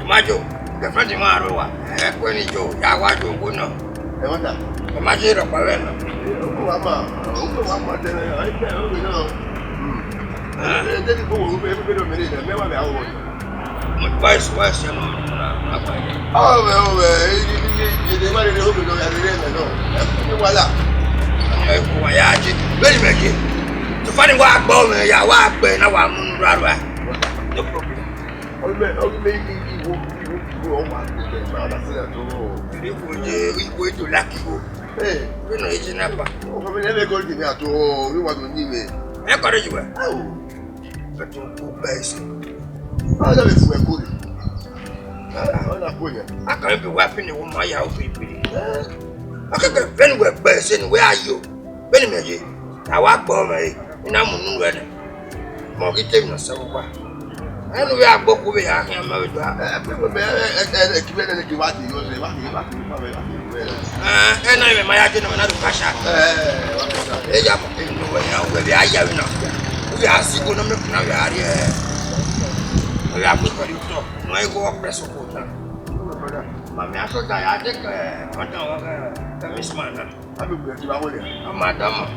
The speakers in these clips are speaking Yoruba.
Majo, the friend of Maroa, when you go, Yawajo, no. I want that. The magic of Parana. Then you go over every bit of minute and never be out. Vice versa. Oh, well, you might have opened on the voila. Very much. The funny walk, bone, Yawak, and our moon brother. No problem. We go to Lucky. Hey, we know it's never. We never go to me at all. We want to need me. I got you. Oh, but you best. I don't know if we're good. I can't be wrapping the woman. I can't get anywhere best. And where are you? Benin, I walk by me. And I'm ready. Mortgage no so far. And we are both over here. I'm married to her. And I'm my agent of another fashion. We are sick on the now. We are good for you. My go up press of water. Mammy, I thought I take a Miss Manner. I'm Madame.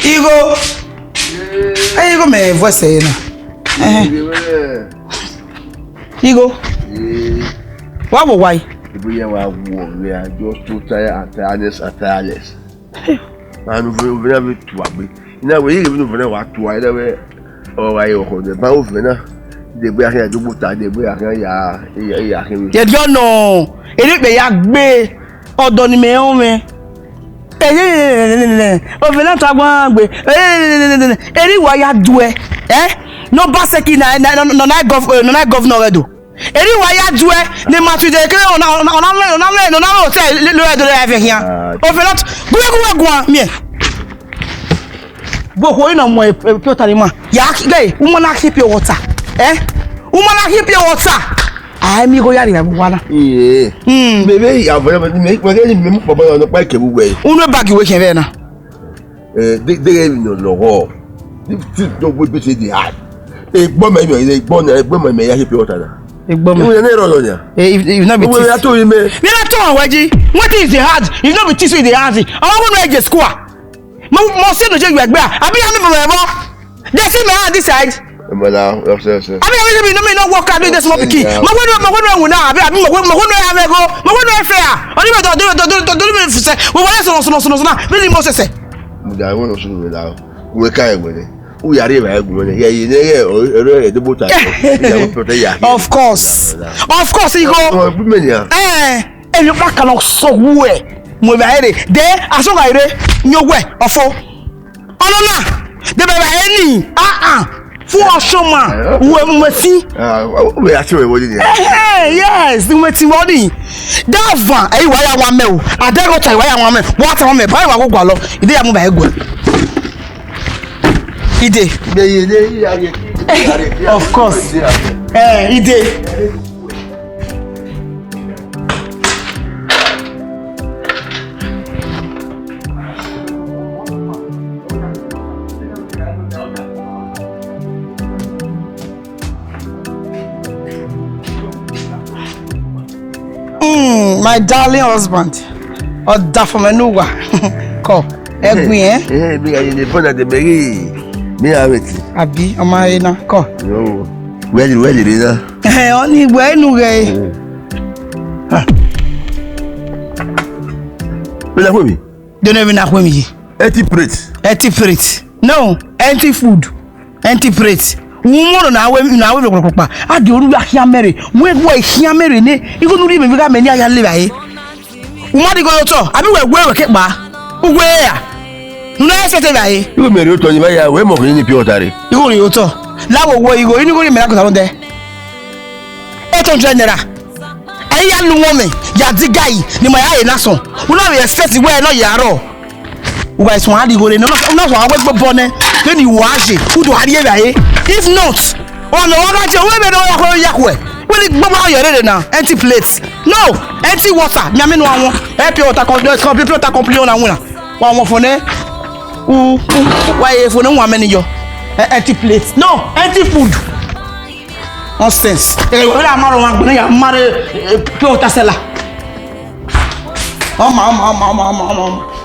Igo, Igo me voice na. Igo, why? We are just too tired and tireless. And we never to agree. Now we even know what to either or I hold the mouth. The way I had to put that the way I can. You don't know. It may have been or done me home. Over not a one way. Anyway, you do it. No basaki no governor do. Anyway, you do it. The matter they go on hotel. Here. Over not go me. But why no more Piotarima? Yak gay, woman keep your water. Woman keep your water. I me go yari water. Yeah. Baby, I will make my name for on the bike away. Uno bag you can now. They no law. If don't would be the hard. A woman may keep your water. If not be told me, what is the hard? If not be teaching the hard, I won't make the square. Most of the judge back. I be on they see me on this side. I mean, no walk out with the smoke key. My one will now be my one fair. Only do really most say. muda won so no da we kai gwene u yare ba egwu ne ye ne ere de bota ya protect ya of course Igho you back can so we mo ba ere de aso ga ere nyowe ofo onona de ba eni fún ọṣọmọ wo meti we ati we wodi ni yes the meti wodi that van e wa ya wa me o adego tai wa ya wa me wa ta wa me ba wa gogwa lo ide ya mo ba egwu ide of course ide my darling husband oda for me nuwa ko egbin me aye le bona de meri me aweti abi o ma re na ko no well re na oni we nu re me la fomi don't even na fomi yi empty plate no empty food empty plate Wumo na we kokpa adi oru ahia mere we ahia mere ne igo nuri me ga me ni aya le bae Wumo di go to abi we ke pa ugwe ya nu ese te bae igo mere oto ni ba ya we mo ko ni pi otare igo ri oto lawo wo igo ni go ri me la ko salon de e to general ayi ya nu wo me ya di guy ni ma ya e na so we no expect we no yaro u guys wan di go le no so awe gbo ne ni wa se udo ari e bae if not on the water we be no yakwe we ni gbogbo yo re na empty plate no empty water mi amenu awon pure water complete water complete na won wa won fo ne wa e fo ne won ameni yo empty plate no empty food nonsense we la maro wan gbon ya mare pure water sela mama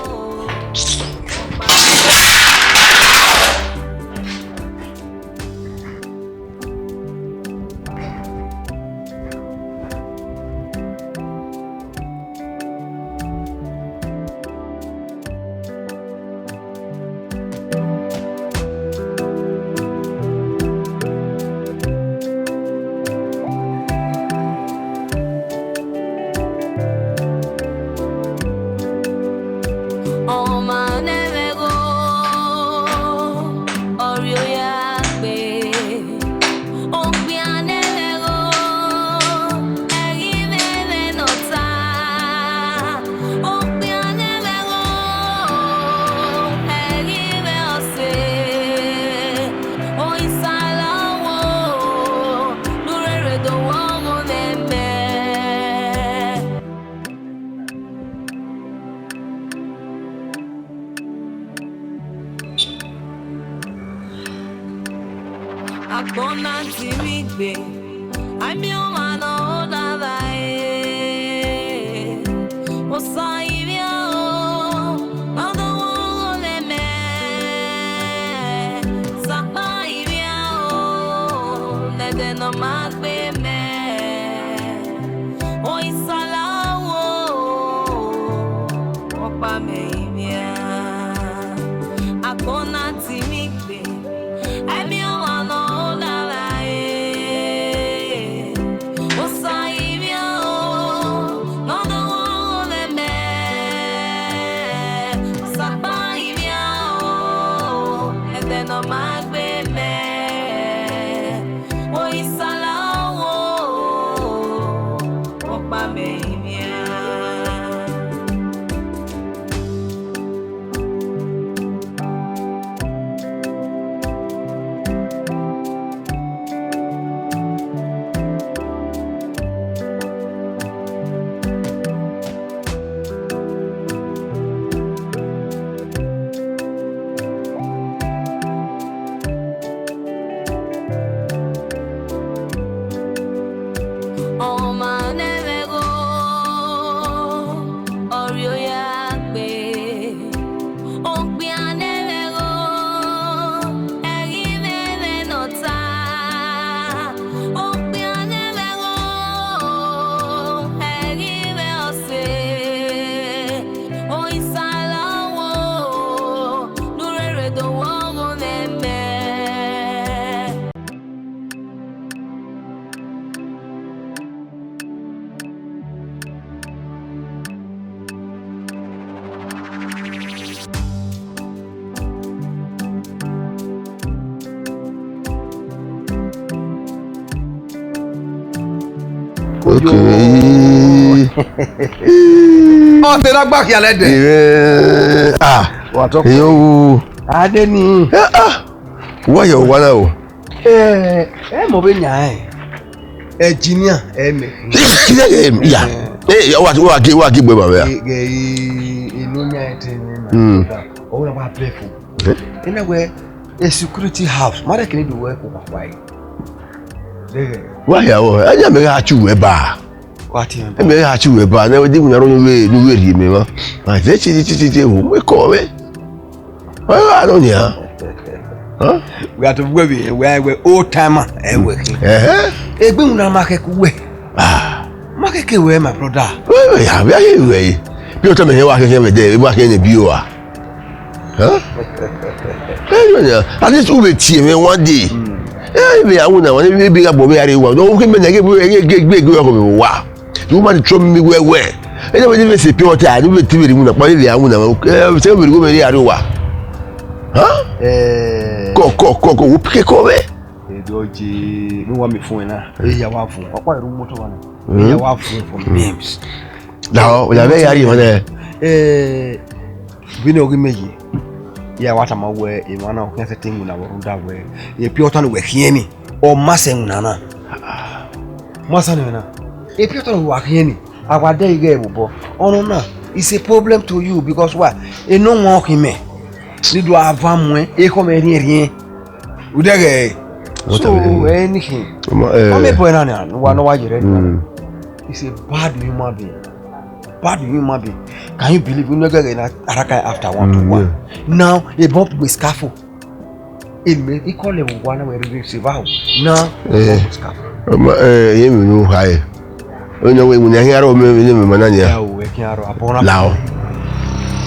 Okay. Oh, te la back ya lede. What up? Yo. Adeni. Why you wanna o? Mo be nya engineer me. Yeah. What give me baba. Inu nya ete ni na. O na wa playful. In a way, a security house. Mother can do work with why. Why I never had you a bar. What you? I may have you a bar. Never did run away. No way, remember. I said, we call it. Well, I don't know. We are to worry where we're old timer and working. A boom na market way. Market way, my brother. Well, yeah, we are here. You tell me you're working every day, working in the viewer. Huh? At least we team one day. Maybe I wouldn't want to be a boy. I don't give me a wow. You want to throw me where? I never even say pure time. You will TV the moon. I wouldn't say we go here. Huh? Go, pick away. No one me phone now. You want phone? What room motor one? You want phone for names? Now, we are very we know we make. Yeah, what am I wear in one of the thing when I was that way. A pure ton were here or massing nana. Massanana. A pure ton were here. Our day gave bo. Oh no, it's a problem to you because what? A no walking me. Did you have one a come here? Would I so anything? I'm a boy, one why you ready. It's a bad human being. Bad human being. Can you believe we never get Araka after 1 to 1? Now a bump with scaffold. It may equal one where we receive out. Now scaffold. You know high. When you when you hear of me, manania. We can't upon now.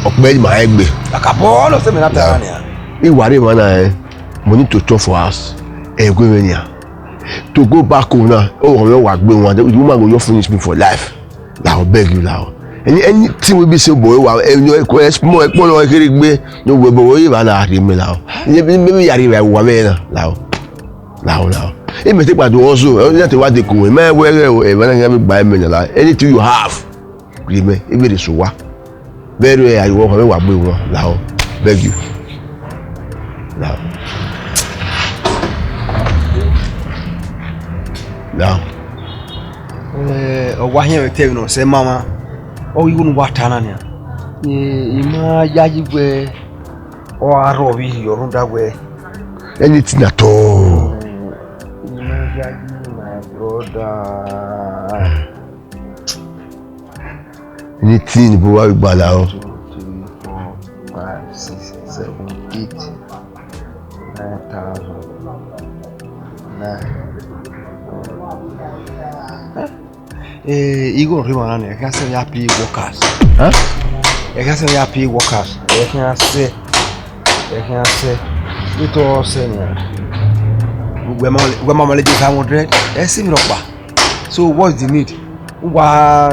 Obey my egg. Like a ball of them. You worry man, money to talk for us. A good to go back home now. Oh, you work being one. The woman will finish me for life. Now beg you now. Anything will be so boy while you request more like me. No way, boy, even at him now. Maybe I arrive now. It may take my also. That's what they call me. When I have buy me anything you have. Give me, it is so. Very I walk away now. Beg you. Now. Why here tell you say mama. Oh, you wouldn't want Tanania. Ima Yajiwe or Robbie, your room that way. Anything at all. My brother. Anything, boy, Balao. 2, 3, 4, 5, 6, 7, 8, 9,000. 9. You go run I can say happy workers. Huh? I can say happy workers. I can say it all senior. When my lady is 100, that's similar. So what's the need? Why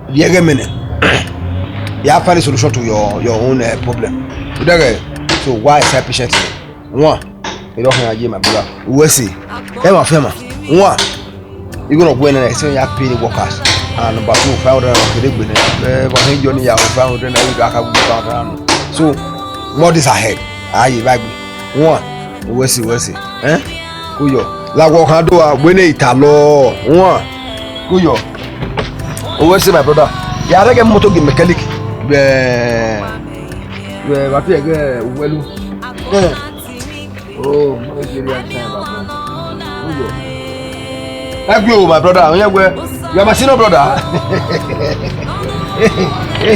the minute? You have find a solution to your own problem. So why is that patient? One, you don't have my brother. We'll see. Emma Fema. One. You're gonna win and say you have paid workers. And number 2, 500 so what is ahead? Aye, right. One, we'll see. Eh? Kuyo. La walk and do a winning talo. One. Kuyo. We'll see, my brother. Yeah, I get motor mechanic. What you get? Well, oh, Kuyo. My brother, you are my senior brother.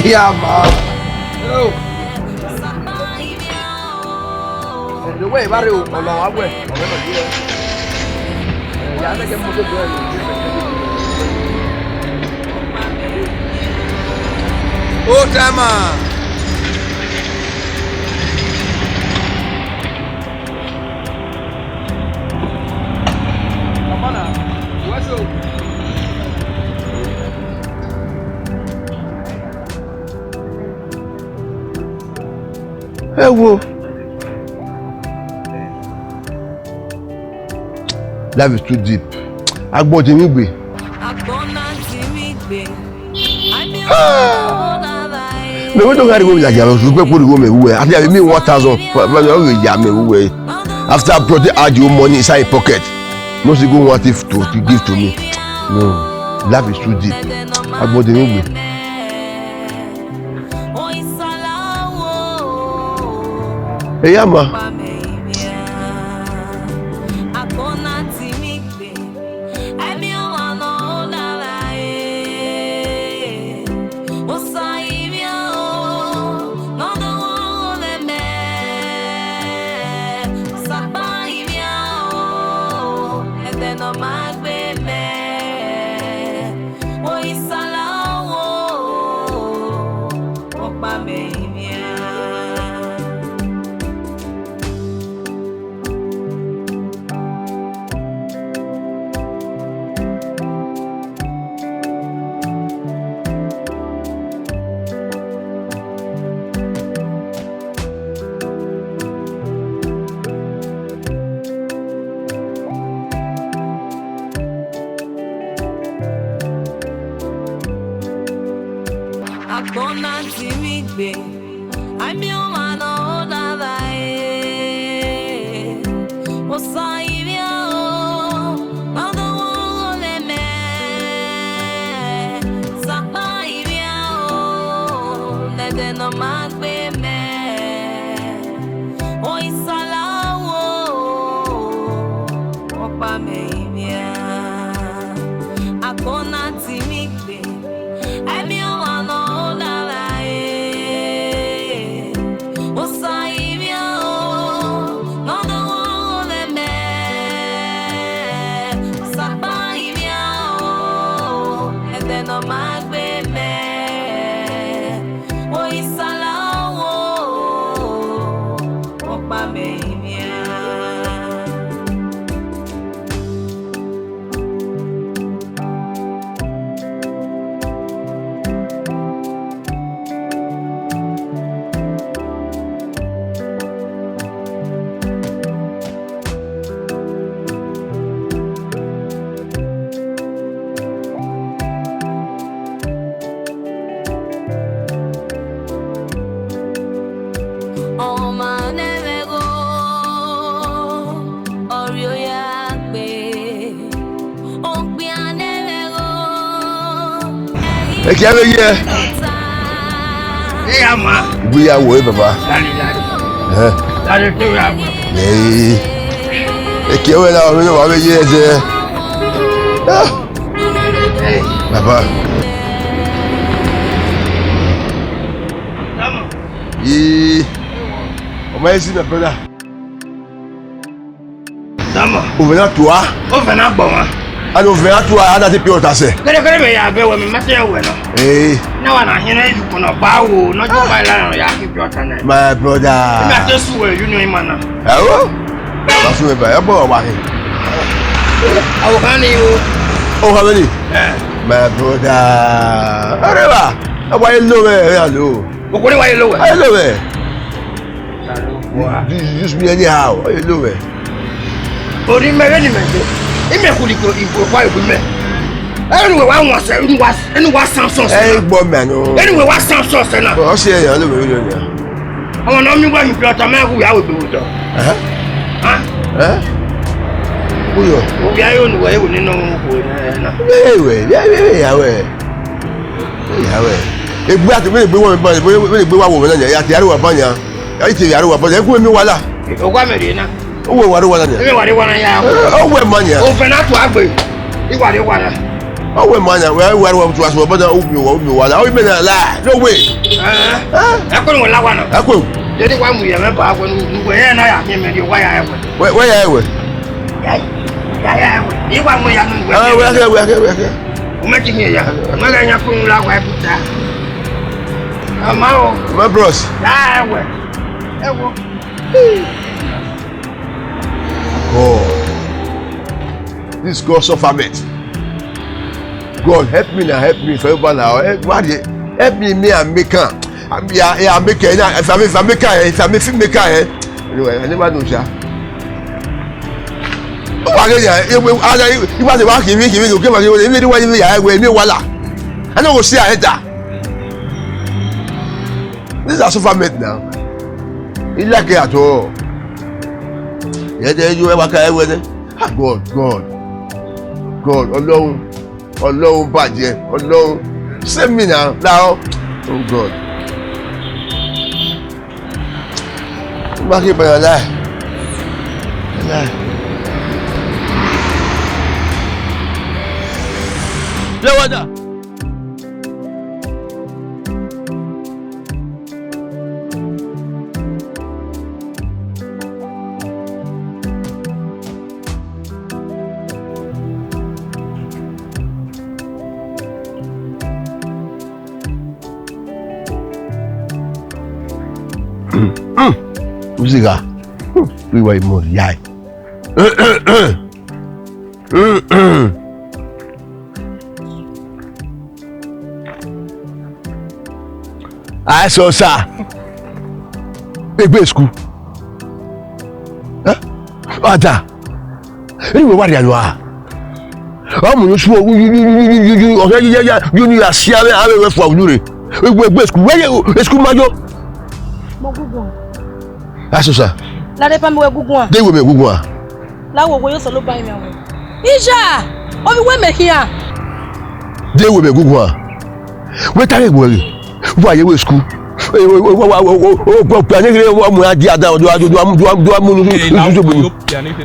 Yeah, man. The way, Mario, on our way. Oh, Tama. Hey, whoa. Life is too deep. I bought him. Me we don't carry go like you put go me who I me 1,000 we ya me who after I brought the IGHO money inside pocket no say go want it to give to me. No, life is too deep. I bought the way. Hey, Yama. Eki ave ye. Hey, Yama. We are way, Baba. Daddy, to Yama. Hey. Eki ave na we no ave ye je. Hey, Baba. Yama. O ma esi na brother. Yama. O vena toi. O vena bon. Ano vena toi ada te pio ta se. Kere me ya be we me mate we no. Eh. Na wa na hina yu ko no ba wo no jo ba la no ya ki pio ta na. My brother. Na te su we you know imana. Awo. Ba su me ba e bo wa he. Awo kan you. O ha many? Eh. My brother. Areba. Awa hello we hello. O ko ni wa hello we. Hello we. Wa. This me anyhow. Hello we. Ori me ni me. Ime kuli ko ibo kwa ibo me. Anyway, wa won se enu wa Samsung. Eh gbo me no. Anyway, wa Samsung se na. O se yan lo me lo ni. Awon no mi wa mi plot ma ku ya we be wo do. Uyo. O bi ayo nu we wo ninu ko na. Ewe, ya we. Ya we. Egbe ati me gbe won me gbe wa wo me na ya ti ari wa ban ya. Ya ti ari wa ban e ku mi wala. O kwa me ri na. O we wa ro wala ni. E wa ri wa na ya. O we man ya. O fe na to agbe. I wa ri wa na. Oh, we man, we to us, but open wala. Oh, me na lie. No way. I couldn't allow one. I go. Did one we remember when we were here now. I came and you why I went. Where I went. You want me? I'm making here. I'm not going to put la wife. I'm out. My bros. I went. Oh. This God sufferment. God help me now, help me forever now. Help me and make her. I make her. If I make her, anyway, I never know, sir. Oh, you want to work in me, you give me the way you are, where you wala. I know, see, I had that. This is a sofa mate now. He like it at all. Yeah, there you ever can with it. God, Ọlọ́run bàjẹ́, Ọlọ́run save me now. Oh God. Back here by your life. Lewada. Uziga. We were more yai. I saw sir. Big school. Huh? Ada. Anyway, what you are? I'm not sure you need a share for you. We school. Where you school major? I saw sir. La de pamwe gugwa. They will be gugwa. La wo yo solo ba mi awon. Ija, o mi we me here. They will be gugwa. We tare gbori. Wa ye we school. O plan ni o mu adi ada do amu nu.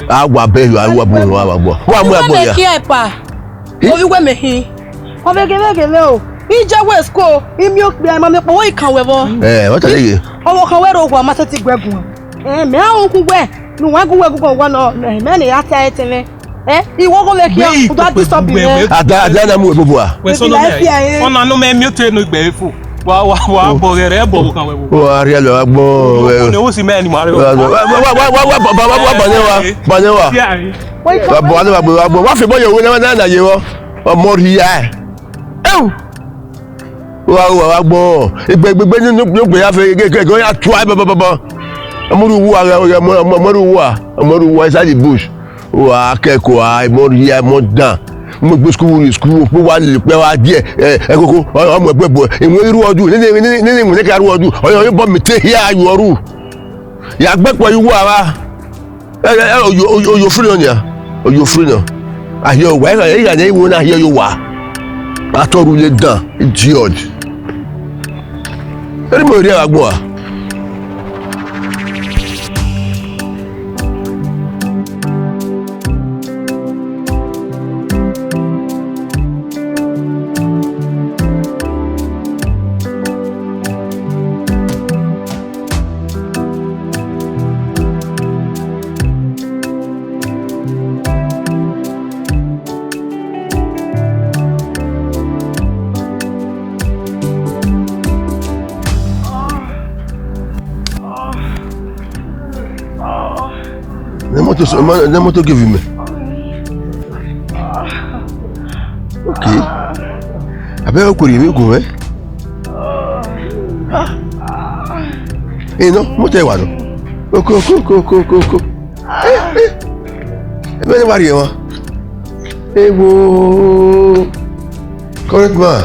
Awa be yo awa bo wa bo. Wa mu agbo ya. Here pa. O mi we me here. O be gele o. Ija we school, imi o pe ma me po we kan we bo. What are you? O kan we ro ko ma ti gbegun. Me awon ku we nu wa gun we gun wa no me ni ata etele iwo go le ki o do disturb me ada na mu ebobo a we so no me ona no me mi te no gbe fu wa bo re bo kan we bo wa ri lo agbo we no si me ni ma re wa banewa wa bo na agbo wa fe bo yo na ye wo omo ri ya wa agbo egbe ni gbe ya fe go ya try baba Amoru wa inside the bush. Wa akẹ́kọ̀ọ́ imo ri mo dan. Mo gbe school po wa le pe wa die koko ọmọ egbe bo ìwọ̀n irú ọdún ni mo ne ka irú ọdún. Oyo bo mi te here yoru. Ya gbepo iwu ara. Oyo free on ya. Oyo free no. Aye o wa ya na iwo na aye yo wa. Atoru le dan idiot. Eri mo ri agbo a. The motor give me. Okay. Abe ko ri mi go no, motor wa no. Ko. Ebe ni wari won. Ewo. Correct ma.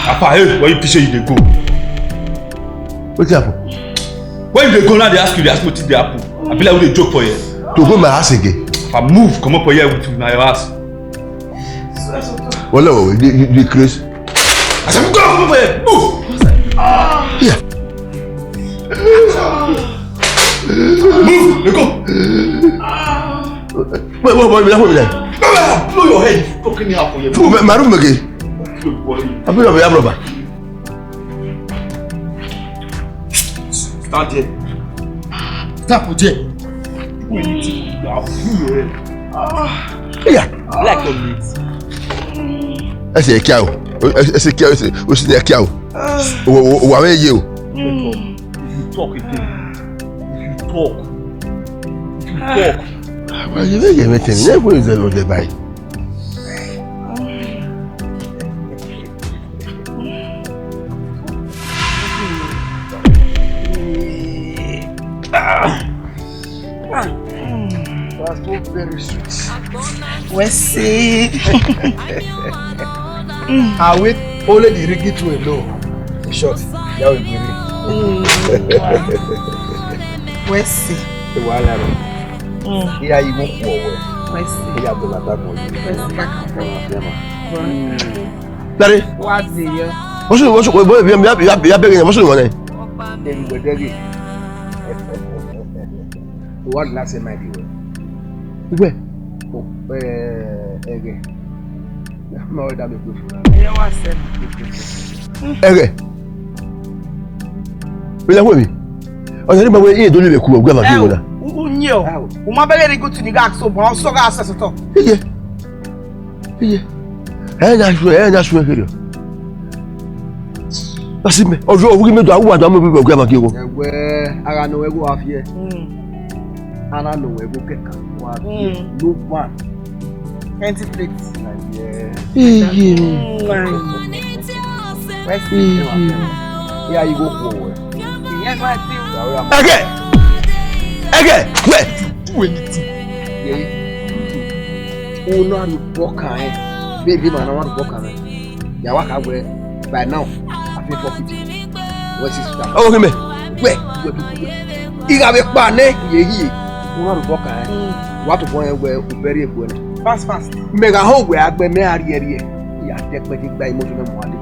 Papa, hey, why you picture you dey go? What happen? When you dey go now, they ask me what did happen. I be like we dey joke for here. To go my house again. If I move, come up for here with my house. Well, you crazy. I said, go come up for here. Move. Yeah. Move. Let go. Wait. Blow your head. You fucking out for here. Move. My room again. I put up a rubber. Start there. Start with there. Yeah. Like your meat. I say cow. I say cow. I say cow. What are you? If you talk again. If you talk. Well, you don't get anything. Never is the buy. That's so very sweet. We'll see. I wait only the Ricky to alone. In short, that will be me. Where's see? The one here you go forward. Where's see? Here you go back. Daddy, What's the year? what's the What last time I did? Where? Again. No, that is good. You want to Okay. Will you me? Oh, you remember when you don't live cool, grandma? Unyo. Uma very good to the gag so bon so ga access to. Yeah. That's where. That's me. Oh, we me do I want to move grandma Kigo. Where I know we go off here. And I know we go get no one. 20 plates. Yeah, you go forward. Yes, I see. Again. Where? Yeah. Oh, no, I'm walking. Baby, man, I want to walk on it. You walk away. By now, I pay for 50. What's his stuff? Oh, okay, me. Where? You got a pan, eh? Yeah. You want to walk on it. What to go where very good. Fast. Mega home where I be married here. Yeah, take me by emotional money.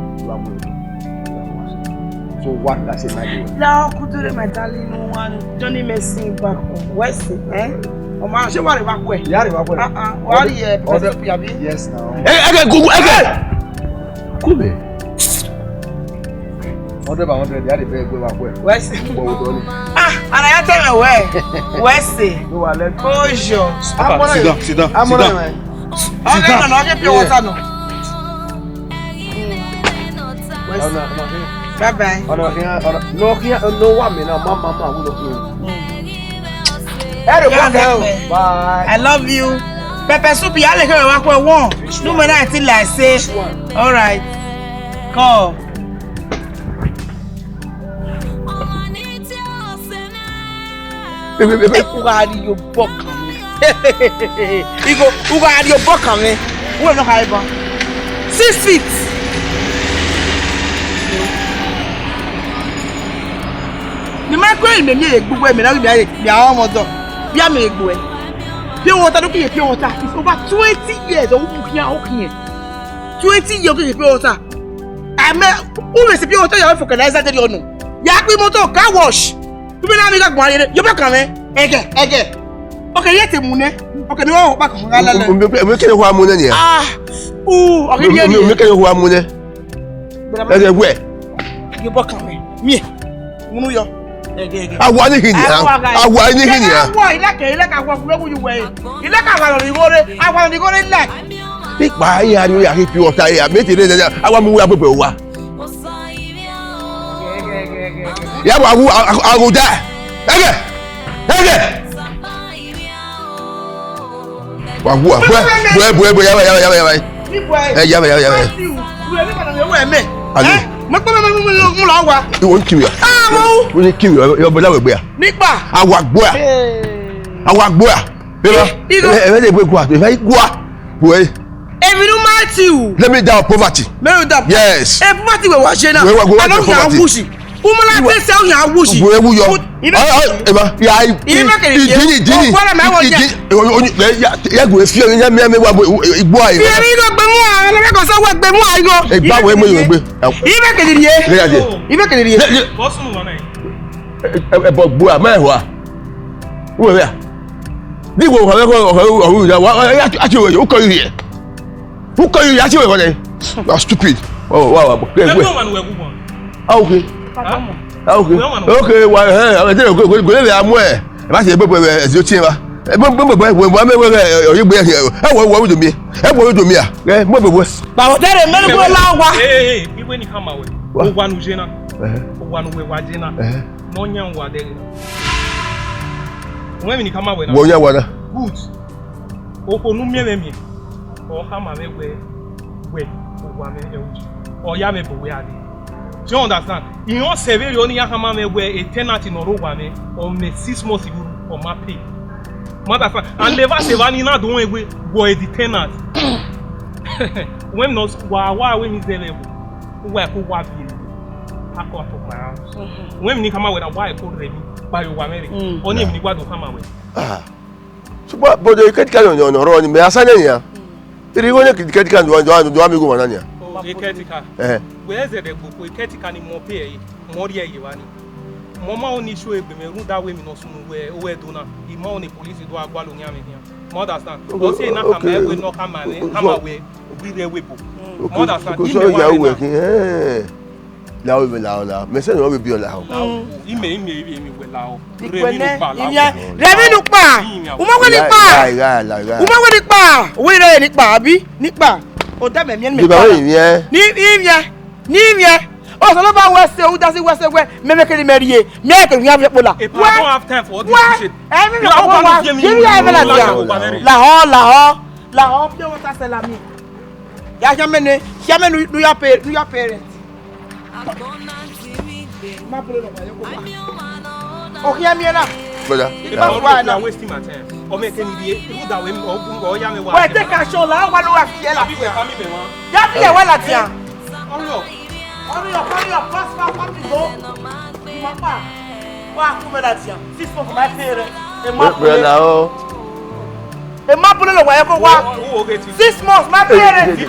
So what does it matter? Now, could do my darling one Johnny Messi back home. Where's it? Oh man, she worry back where? Yeah, what are you? Yes, now. Again, go again. Come here. 100 by 100, they are the very good back where. Where's it? And I tell you where? Where's it? No, I let Closure. Sit down. I'm on it. Okay, no, get pure water no. Bye bye. No, woman, mama, bye. I love you. Pepper soup, you like her walk one. No matter until I say. All right. Come. Who got your book? Who got your book on me? Who no high 6 feet. The micro me a good way, me now be our mother. Be a me good. Pure water, look at pure water. It's over 20 years. Oh, here. 20 years pure water. I'm who is pure water? You have focused on that. You know. Yakwi motor car wash. You be now me got money. You back on me. Again. Okay, yet a moon. Okay, no back on. We can have money. Okay, we can have money. Where? You back on me. Me. Munuyo. I want to hear you. I want to hear you. Why? Like I walk where you way. You like I want to go there. I want to go there like. Big buy here, you are happy water here. Make it. I want to move up. Yeah, I go there. Again. You won't kill you. Will kill you? Your brother will bear. Nipa. I walk boy. If you don't mind you, let me down poverty. Yes. If poverty will watch now, I don't care how bushy. Woman, I say sell your bushy. Where will you? Stupid. Oh, wow. Okay. Okay, why? I didn't go there. I'm where. If I say, as you see, you be here. What would you be? What would you be? What was? But there are many people now. Hey, when you come out, one who Jena, one who Wajena, no young one. When you come out with one, good. Open me, or Hammer, or Yame, where do you understand? You don't say you only have a tenant in Orobane or 6 months or my pay. And never say, I'm not doing with the tenant. When not why when is there where ko wa bi akọ to my house. When me come with a why ko ready by your America. Only me gwa do come away. Ah. So but the cat can on run me asanya. Iri wona cat can do amigo mananya. Oh, eketika. Where the book eketika ni mo pay more ye yiwani. Mama only show e be me ru that way me no sunu we do na. The more the police do agwa lo nya me here. Understand? Go say na come we no come away. We the way book. Understand? Because so you working la me say no be bi la. Ime we la. Remi nu pa. Uma ko ni pa. Uma ko ni pa. We re ni pa abi? Ni pa. O da me mi ni pa. Ni imye. Oh, so no ba we say who does it we say we me make ni merie. Me ke hu have pola. I don't have time for all this shit. Give me la ho pure water salami. Ya jamene do your parents. Ma pole no yo ko. O kia mi na. Brother, I'm wasting my time. O me ken die, who da we o ya me wa. Wait, take action la wa lo wa fi la. Ya fi e wa la tia. Hurry up, fast, go. Mama, wa come la tia. 6 months my parents. E ma pole lo wa yo ko wa. 6 months my parents.